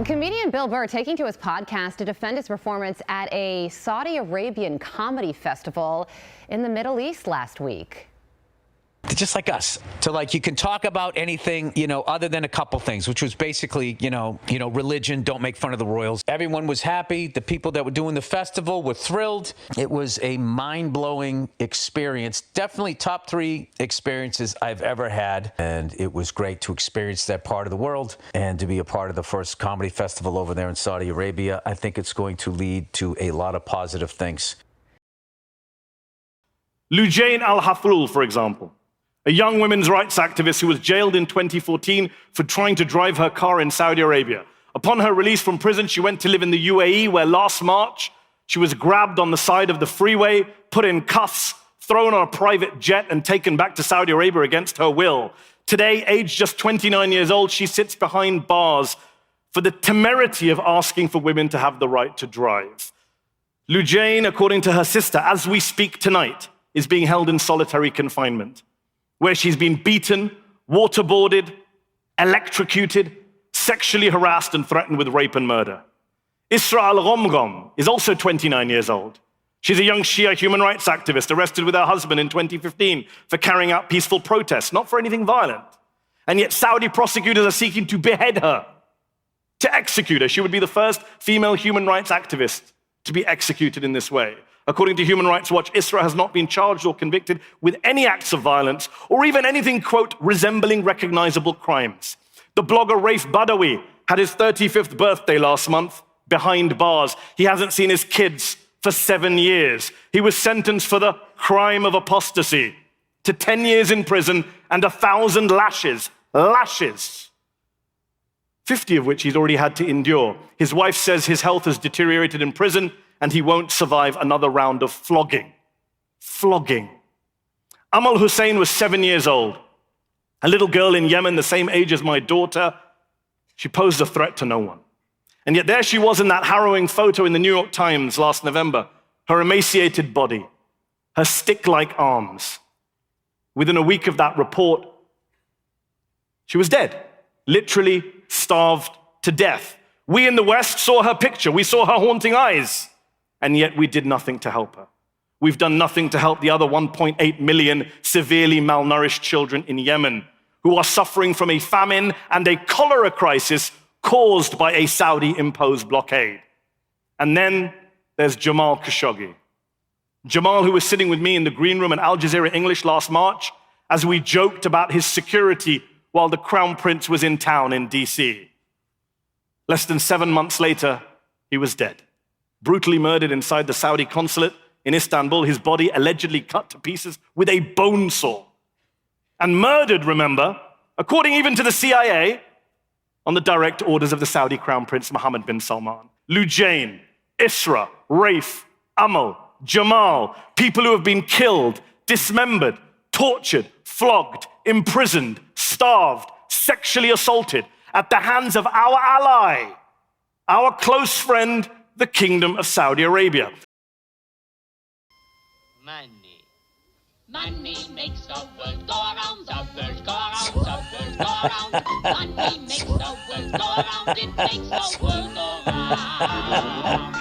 Comedian Bill Burr taking to his podcast to defend his performance at a Saudi Arabian comedy festival in the Middle East last week. Just like us. So like you can talk about anything, other than a couple things, which was basically, religion, don't make fun of the royals. Everyone was happy. The people that were doing the festival were thrilled. It was a mind-blowing experience. Definitely top 3 experiences I've ever had. And it was great to experience that part of the world and to be a part of the first comedy festival over there in Saudi Arabia. I think it's going to lead to a lot of positive things. Lujain al-Hafrul, for example, a young women's rights activist who was jailed in 2014 for trying to drive her car in Saudi Arabia. Upon her release from prison, she went to live in the UAE, where last March, she was grabbed on the side of the freeway, put in cuffs, thrown on a private jet, and taken back to Saudi Arabia against her will. Today, aged just 29 years old, she sits behind bars for the temerity of asking for women to have the right to drive. Lujain, according to her sister, as we speak tonight, is being held in solitary confinement, where she's been beaten, waterboarded, electrocuted, sexually harassed, and threatened with rape and murder. Isra al-Ghomghom is also 29 years old. She's a young Shia human rights activist arrested with her husband in 2015 for carrying out peaceful protests, not for anything violent. And yet Saudi prosecutors are seeking to behead her, to execute her. She would be the first female human rights activist to be executed in this way. According to Human Rights Watch, Isra has not been charged or convicted with any acts of violence or even anything, quote, resembling recognizable crimes. The blogger Raif Badawi had his 35th birthday last month behind bars. He hasn't seen his kids for 7 years. He was sentenced for the crime of apostasy to 10 years in prison and 1,000 lashes. Lashes. 50 of which he's already had to endure. His wife says his health has deteriorated in prison and he won't survive another round of flogging. Flogging. Amal Hussein was 7 years old. A little girl in Yemen, the same age as my daughter. She posed a threat to no one. And yet there she was in that harrowing photo in the New York Times last November. Her emaciated body, her stick-like arms. Within a week of that report, she was dead. Literally starved to death. We in the West saw her picture. We saw her haunting eyes. And yet we did nothing to help her. We've done nothing to help the other 1.8 million severely malnourished children in Yemen who are suffering from a famine and a cholera crisis caused by a Saudi-imposed blockade. And then there's Jamal Khashoggi. Jamal, who was sitting with me in the green room at Al Jazeera English last March as we joked about his security while the Crown Prince was in town in DC. Less than 7 months later, he was dead. Brutally murdered inside the Saudi consulate in Istanbul, his body allegedly cut to pieces with a bone saw. And murdered, remember, according even to the CIA, on the direct orders of the Saudi Crown Prince Mohammed bin Salman. Lujain, Isra, Raif, Amal, Jamal, people who have been killed, dismembered, tortured, flogged, imprisoned, starved, sexually assaulted at the hands of our ally, our close friend, the Kingdom of Saudi Arabia. Money. Money makes the world go around, the world go around, the world go around. Money makes the world go around, it makes the world go round.